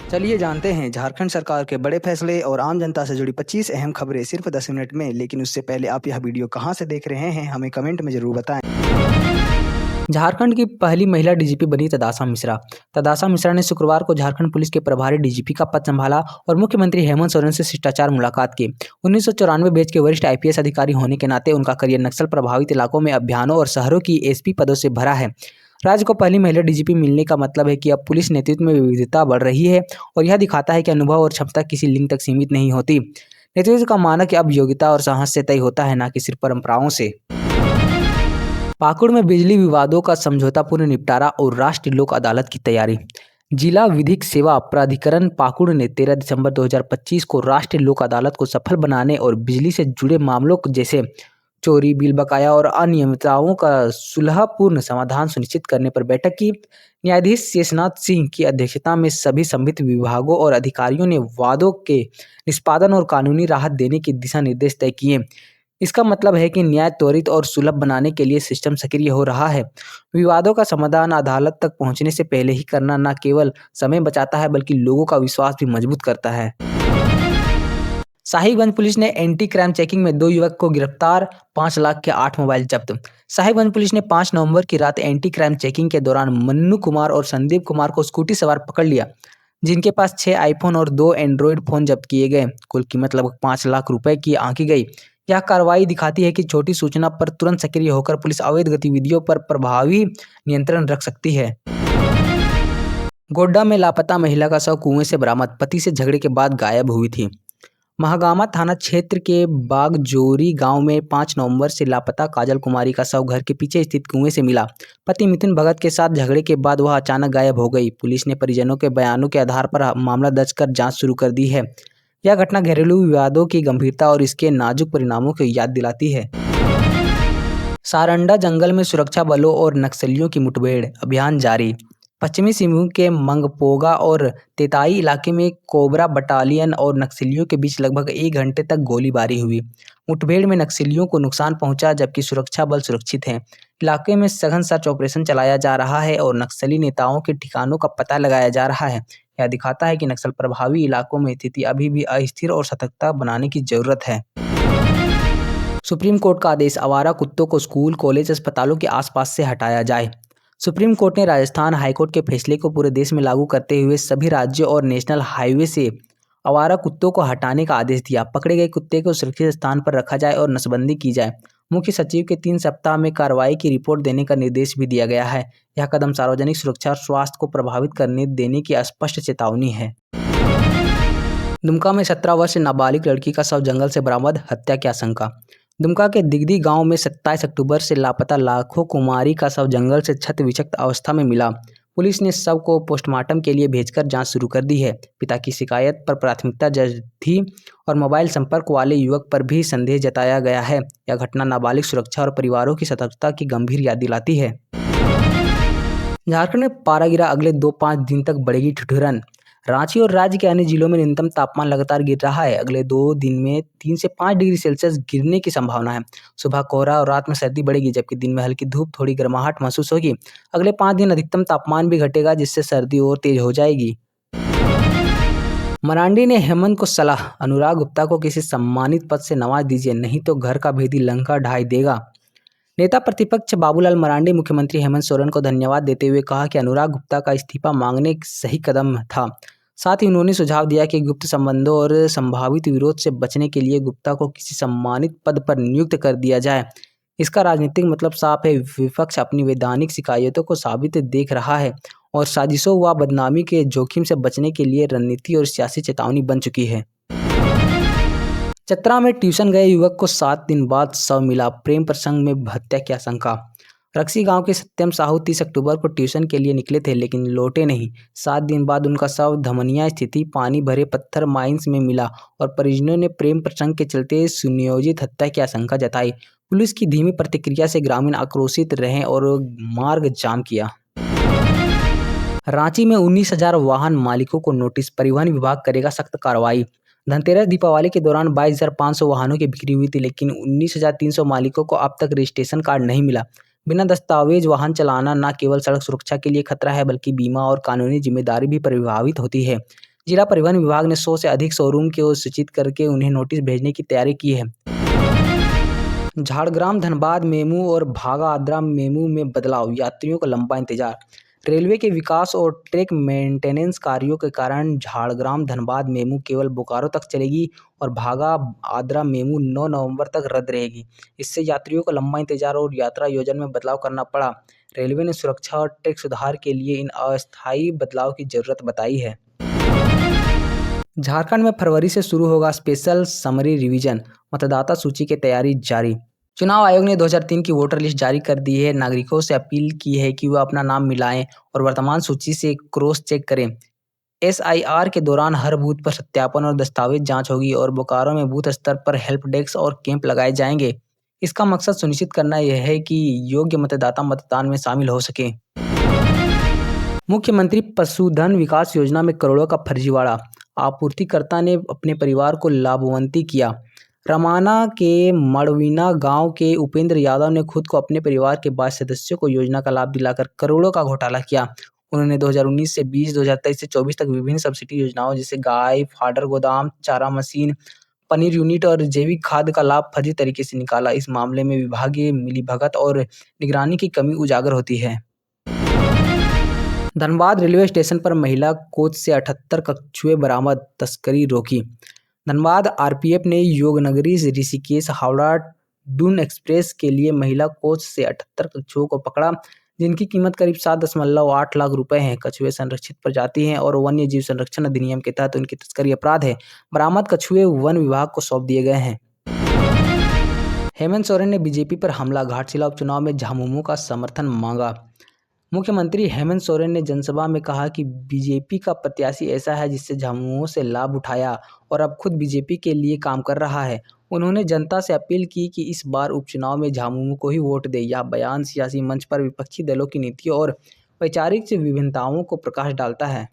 चलिए जानते हैं झारखंड सरकार के बड़े फैसले और आम जनता से जुड़ी 25 अहम खबरें सिर्फ 10 मिनट में। लेकिन उससे पहले आप यह वीडियो कहां से देख रहे हैं हमें कमेंट में जरूर बताएं। झारखंड की पहली महिला डीजीपी बनी तदासा मिश्रा। तदासा मिश्रा ने शुक्रवार को झारखंड पुलिस के प्रभारी डीजीपी का पद संभाला और मुख्यमंत्री हेमंत सोरेन से शिष्टाचार मुलाकात की। 1994 बैच के वरिष्ठ आईपीएस अधिकारी होने के नाते उनका करियर नक्सल प्रभावित इलाकों में अभियानों और शहरों की एसपी पदों से भरा है। राज्य को पहली महिला डीजीपी मिलने का मतलब है कि अब पुलिस नेतृत्व में विविधता बढ़ रही है और यह दिखाता है कि अनुभव और क्षमता किसी लिंग तक सीमित नहीं होती। नेतृत्व का मानक अब योग्यता और साहस से तय होता है, न कि सिर्फ परंपराओं से। पाकुड़ में बिजली विवादों का समझौतापूर्ण निपटारा और राष्ट्रीय लोक अदालत की तैयारी। जिला विधिक सेवा प्राधिकरण पाकुड़ ने 13 दिसंबर 2025 को राष्ट्रीय लोक अदालत को सफल बनाने और बिजली से जुड़े मामलों जैसे चोरी, बिल बकाया और अनियमितताओं का सुलहपूर्ण समाधान सुनिश्चित करने पर बैठक की। न्यायाधीश शेषनाथ सिंह की अध्यक्षता में सभी संबंधित विभागों और अधिकारियों ने वादों के निष्पादन और कानूनी राहत देने के दिशा निर्देश तय किए। इसका मतलब है कि न्याय त्वरित और सुलभ बनाने के लिए सिस्टम सक्रिय हो रहा है। विवादों का समाधान अदालत तक पहुंचने से पहले ही करना न केवल समय बचाता है बल्कि लोगों का विश्वास भी मजबूत करता है। साहिबगंज पुलिस ने एंटी क्राइम चेकिंग में 2 युवक को गिरफ्तार, 5 लाख के 8 मोबाइल जब्त। साहिबगंज पुलिस ने 5 नवंबर की रात एंटी क्राइम चेकिंग के दौरान मन्नू कुमार और संदीप कुमार को स्कूटी सवार पकड़ लिया, जिनके पास 6 आईफोन और 2 एंड्रॉयड फोन जब्त किए गए। कुल कीमत लगभग 5 लाख रुपए की आंकी गई। यह कार्रवाई दिखाती है कि छोटी सूचना पर तुरंत सक्रिय होकर पुलिस अवैध गतिविधियों पर प्रभावी नियंत्रण रख सकती है। गोड्डा में लापता महिला का शव कुएं से बरामद, पति से झगड़े के बाद गायब हुई थी। महागामा थाना क्षेत्र के बागजोरी गांव में 5 नवंबर से लापता काजल कुमारी का शव घर के पीछे स्थित कुएं से मिला। पति मिथुन भगत के साथ झगड़े के बाद वह अचानक गायब हो गई। पुलिस ने परिजनों के बयानों के आधार पर मामला दर्ज कर जांच शुरू कर दी है। यह घटना घरेलू विवादों की गंभीरता और इसके नाजुक परिणामों की याद दिलाती है। सारंडा जंगल में सुरक्षा बलों और नक्सलियों की मुठभेड़, अभियान जारी। पश्चिमी सिंहभूम के मंगपोगा और तेताई इलाके में कोबरा बटालियन और नक्सलियों के बीच लगभग 1 घंटे तक गोलीबारी हुई। मुठभेड़ में नक्सलियों को नुकसान पहुंचा जबकि सुरक्षा बल सुरक्षित हैं। इलाके में सघन सर्च ऑपरेशन चलाया जा रहा है और नक्सली नेताओं के ठिकानों का पता लगाया जा रहा है। यह दिखाता है कि नक्सल प्रभावी इलाकों में स्थिति अभी भी अस्थिर और सतर्कता बनाने की जरूरत है। सुप्रीम कोर्ट का आदेश, आवारा कुत्तों को स्कूल, कॉलेज, अस्पतालों के आसपास से हटाया जाए। सुप्रीम कोर्ट ने राजस्थान हाईकोर्ट के फैसले को पूरे देश में लागू करते हुए सभी राज्यों और नेशनल हाईवे से आवारा कुत्तों को हटाने का आदेश दिया। पकड़े गए कुत्ते को सुरक्षित स्थान पर रखा जाए और नसबंदी की जाए। मुख्य सचिव के 3 सप्ताह में कार्रवाई की रिपोर्ट देने का निर्देश भी दिया गया है। यह कदम सार्वजनिक सुरक्षा और स्वास्थ्य को प्रभावित करने देने की स्पष्ट चेतावनी है। दुमका में 17 वर्षीय नाबालिग लड़की का शव जंगल से बरामद, हत्या की आशंका। दुमका के दिगदी गांव में 27 अक्टूबर से लापता लाखों कुमारी का शव जंगल से क्षत विक्षत अवस्था में मिला। पुलिस ने शव को पोस्टमार्टम के लिए भेजकर जांच शुरू कर दी है। पिता की शिकायत पर प्राथमिकता दर्ज थी और मोबाइल संपर्क वाले युवक पर भी संदेह जताया गया है। यह घटना नाबालिग सुरक्षा और परिवारों की सतर्कता की गंभीर याद दिलाती है। झारखंड में पारा गिरा, अगले 2-5 दिन तक बढ़ेगी ठिठुरन। रांची और राज्य के अन्य जिलों में न्यूनतम तापमान लगातार गिर रहा है। अगले 2 दिन में 3 से 5 डिग्री सेल्सियस गिरने की संभावना है। सुबह कोहरा और रात में सर्दी बढ़ेगी जबकि दिन में हल्की धूप, थोड़ी गर्माहट महसूस होगी। अगले 5 दिन अधिकतम तापमान भी घटेगा जिससे सर्दी और तेज हो जाएगी। मरांडी ने हेमंत को सलाह, अनुराग गुप्ता को किसी सम्मानित पद से नवाज दीजिए नहीं तो घर का भेदी लंका ढाई देगा। नेता प्रतिपक्ष बाबूलाल मरांडी मुख्यमंत्री हेमंत सोरेन को धन्यवाद देते हुए कहा कि अनुराग गुप्ता का इस्तीफा मांगने सही कदम था। साथ ही उन्होंने सुझाव दिया कि गुप्त संबंधों और संभावित विरोध से बचने के लिए गुप्ता को किसी सम्मानित पद पर नियुक्त कर दिया जाए। इसका राजनीतिक मतलब साफ है, विपक्ष अपनी वैधानिक शिकायतों को साबित देख रहा है और साजिशों व बदनामी के जोखिम से बचने के लिए रणनीति और सियासी चेतावनी बन चुकी है। चतरा में ट्यूशन गए युवक को 7 दिन बाद शव मिला, प्रेम प्रसंग में हत्या की आशंका। रक्सी गांव के सत्यम साहू 30 अक्टूबर को ट्यूशन के लिए निकले थे लेकिन लौटे नहीं। 7 दिन बाद उनका शव धमनिया स्थित पानी भरे पत्थर माइंस में मिला और परिजनों ने प्रेम प्रसंग के चलते सुनियोजित हत्या की आशंका जताई। पुलिस की धीमी प्रतिक्रिया से ग्रामीण आक्रोशित रहे और मार्ग जाम किया। रांची में 19,000 वाहन मालिकों को नोटिस, परिवहन विभाग करेगा सख्त कार्रवाई। धनतेरस दीपावली के दौरान 22,500 वाहनों की बिक्री हुई थी लेकिन 19,300 मालिकों को अब तक रजिस्ट्रेशन कार्ड नहीं मिला। बिना दस्तावेज वाहन चलाना न केवल सड़क सुरक्षा के लिए खतरा है बल्कि बीमा और कानूनी जिम्मेदारी भी प्रभावित होती है। जिला परिवहन विभाग ने 100 से अधिक शोरूम को सूचित करके उन्हें नोटिस भेजने की तैयारी की है। झाड़ग्राम धनबाद मेमू और भागा आद्रा मेमू में बदलाव, यात्रियों का लंबा इंतजार। रेलवे के विकास और ट्रैक मेंटेनेंस कार्यों के कारण झाड़ग्राम धनबाद मेमू केवल बोकारो तक चलेगी और भागा आद्रा मेमू 9 नवंबर तक रद्द रहेगी। इससे यात्रियों को लंबा इंतजार और यात्रा योजना में बदलाव करना पड़ा। रेलवे ने सुरक्षा और ट्रैक सुधार के लिए इन अस्थायी बदलाव की जरूरत बताई है। झारखंड में फरवरी से शुरू होगा स्पेशल समरी रिवीजन, मतदाता सूची की तैयारी जारी। चुनाव आयोग ने 2003 की वोटर लिस्ट जारी कर दी है। नागरिकों से अपील की है कि वह अपना नाम मिलाएं और वर्तमान सूची से क्रॉस चेक करें। एसआईआर के दौरान हर बूथ पर सत्यापन और दस्तावेज जांच होगी और बोकारो में बूथ स्तर पर हेल्प डेस्क और कैंप लगाए जाएंगे। इसका मकसद सुनिश्चित करना यह है कि योग्य मतदाता मतदान में शामिल हो सके। मुख्यमंत्री पशुधन विकास योजना में करोड़ों का फर्जीवाड़ा, आपूर्तिकर्ता ने अपने परिवार को लाभान्वित किया। रमाना के मड़वीना गांव के उपेंद्र यादव ने खुद को अपने परिवार के 22 सदस्यों को योजना का लाभ दिलाकर करोड़ों का घोटाला किया। उन्होंने 2019 से 20, 2023 से 24 तक विभिन्न सब्सिडी योजनाओं जैसे गाय फाडर गोदाम, चारा मशीन, पनीर यूनिट और जैविक खाद का लाभ फर्जी तरीके से निकाला। इस मामले में विभागीय मिलीभगत और निगरानी की कमी उजागर होती है। धनबाद रेलवे स्टेशन पर महिला कोच से 78 कछुए बरामद, तस्करी रोकी। धनबाद आरपीएफ ने योगनगरी ऋषिकेश हावड़ा दून एक्सप्रेस के लिए महिला कोच से 78 कछुओं को पकड़ा, जिनकी कीमत करीब 7.8 लाख रुपए है। कछुए संरक्षित प्रजाति हैं और वन्य जीव संरक्षण अधिनियम के तहत उनकी तस्करी अपराध है। बरामद कछुए वन विभाग को सौंप दिए गए हैं। हेमंत सोरेन ने बीजेपी पर हमला, घाटशिला उपचुनाव में झामुमो का समर्थन मांगा। मुख्यमंत्री हेमंत सोरेन ने जनसभा में कहा कि बीजेपी का प्रत्याशी ऐसा है जिससे झामुमो से लाभ उठाया और अब खुद बीजेपी के लिए काम कर रहा है। उन्होंने जनता से अपील की कि इस बार उपचुनाव में झामुमो को ही वोट दे। यह बयान सियासी मंच पर विपक्षी दलों की नीतियों और वैचारिक विभिन्नताओं को प्रकाश डालता है।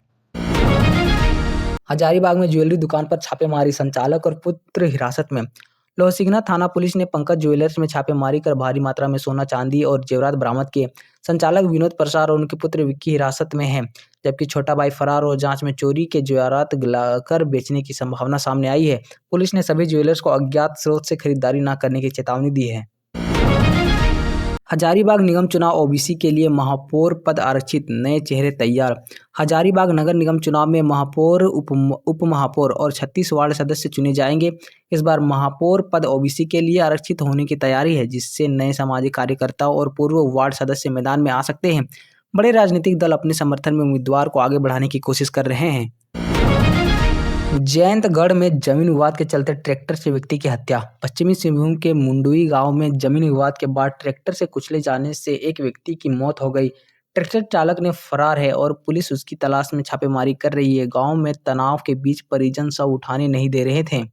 हजारीबाग में ज्वेलरी दुकान पर छापेमारी, संचालक और पुत्र हिरासत में। लोहसिंगना थाना पुलिस ने पंकज ज्वेलर्स में छापेमारी कर भारी मात्रा में सोना चांदी और जेवरात बरामद किए। संचालक विनोद प्रसाद और उनके पुत्र विक्की हिरासत में हैं, जबकि छोटा भाई फरार और जांच में चोरी के जेवरात गलाकर बेचने की संभावना सामने आई है। पुलिस ने सभी ज्वेलर्स को अज्ञात स्रोत से खरीदारी न करने की चेतावनी दी है। हजारीबाग निगम चुनाव ओबीसी के लिए महापौर पद आरक्षित, नए चेहरे तैयार। हजारीबाग नगर निगम चुनाव में महापौर, उप महापौर और 36 वार्ड सदस्य चुने जाएंगे। इस बार महापौर पद ओबीसी के लिए आरक्षित होने की तैयारी है, जिससे नए सामाजिक कार्यकर्ता और पूर्व वार्ड सदस्य मैदान में आ सकते हैं। बड़े राजनीतिक दल अपने समर्थन में उम्मीदवार को आगे बढ़ाने की कोशिश कर रहे हैं। जयंतगढ़ में जमीन विवाद के चलते ट्रैक्टर से व्यक्ति की हत्या। पश्चिमी सिंहभूम के मुंडुई गांव में जमीन विवाद के बाद ट्रैक्टर से कुचले जाने से एक व्यक्ति की मौत हो गई। ट्रैक्टर चालक ने फरार है और पुलिस उसकी तलाश में छापेमारी कर रही है। गांव में तनाव के बीच परिजन शव उठाने नहीं दे रहे थे।